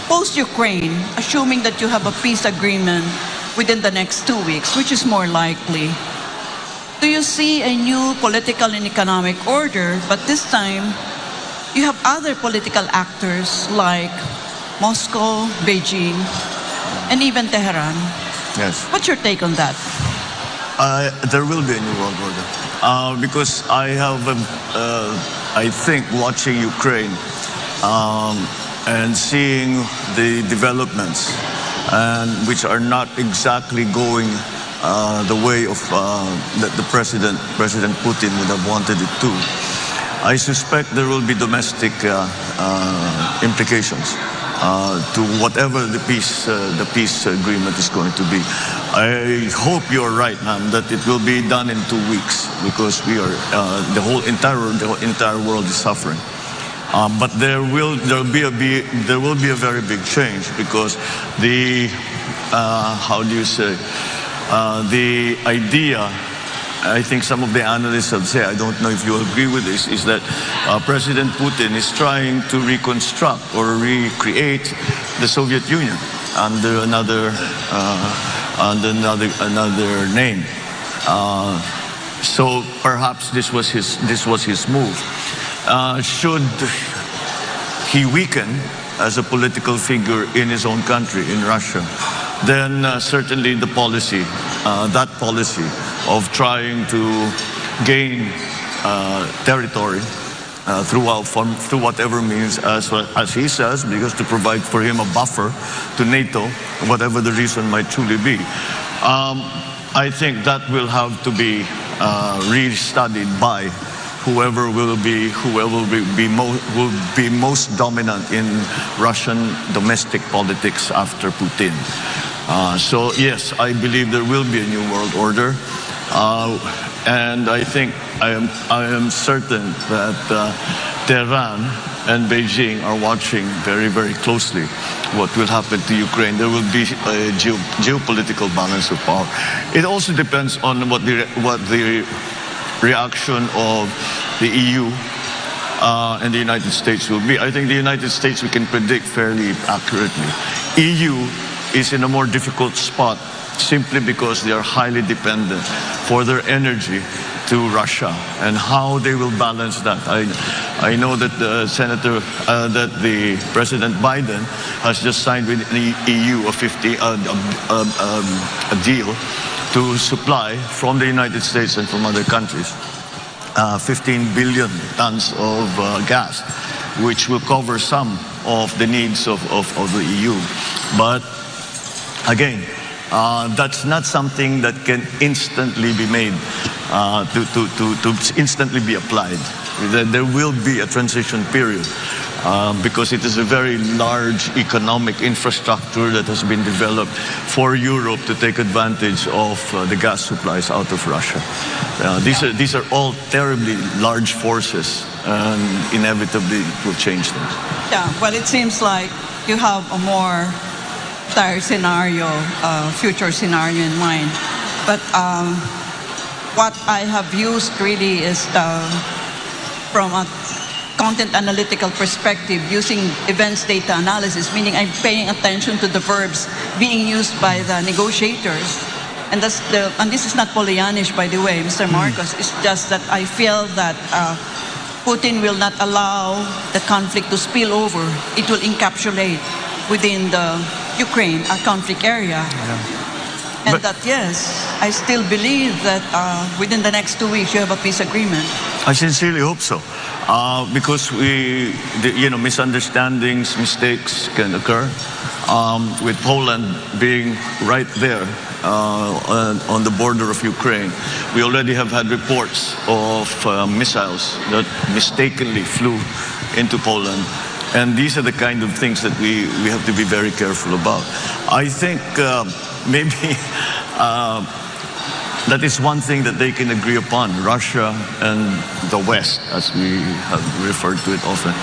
post-Ukraine, assuming that you have a peace agreement within the next 2 weeks, which is more likely, do you see a new political and economic order, but this time you have other political actors like Moscow, Beijing, and even Tehran? Yes. What's your take on that? There will be a new world order. Because I think watching Ukraine and seeing the developments, and which are not exactly going the way of that the President Putin would have wanted it to, I suspect there will be domestic implications to whatever the peace agreement is going to be. I hope you're right, ma'am, that it will be done in 2 weeks, because we are the whole entire world is suffering. But there will be a very big change, because the how do you say, the idea, I think some of the analysts have said, I don't know if you agree with this, is that President Putin is trying to reconstruct or recreate the Soviet Union under another name. So perhaps this was his move. Should he weaken as a political figure in his own country, in Russia, then certainly the policy, that policy of trying to gain territory through whatever means, as he says, because to provide for him a buffer to NATO, whatever the reason might truly be. I think that will have to be re-studied by whoever will be most dominant in Russian domestic politics after Putin. So yes, I believe there will be a new world order, and I think I am certain that Tehran and Beijing are watching very, very closely what will happen to Ukraine. There will be a geopolitical balance of power. It also depends on what the reaction of the EU and the United States will be. I think the United States we can predict fairly accurately. EU is in a more difficult spot simply because they are highly dependent for their energy to Russia, and how they will balance that. I know that the President Biden has just signed with the EU a deal to supply from the United States and from other countries 15 billion tons of gas, which will cover some of the needs of the EU. But again, that's not something that can instantly be made, to instantly be applied. There will be a transition period because it is a very large economic infrastructure that has been developed for Europe to take advantage of the gas supplies out of Russia. These are all terribly large forces, and inevitably it will change things. Yeah, well, it seems like you have a more dire scenario, future scenario in mind. But what I have used really is from a content analytical perspective, using events data analysis, meaning I'm paying attention to the verbs being used by the negotiators. And this is not Pollyannish, by the way, Mr. Marcos. It's just that I feel that Putin will not allow the conflict to spill over. It will encapsulate within the Ukraine, a conflict area. And but that, yes, I still believe that within the next 2 weeks you have a peace agreement. I sincerely hope so, because misunderstandings, mistakes can occur. With Poland being right there on the border of Ukraine, we already have had reports of missiles that mistakenly flew into Poland. And these are the kind of things that we have to be very careful about. I think maybe that is one thing that they can agree upon, Russia and the West, as we have referred to it often.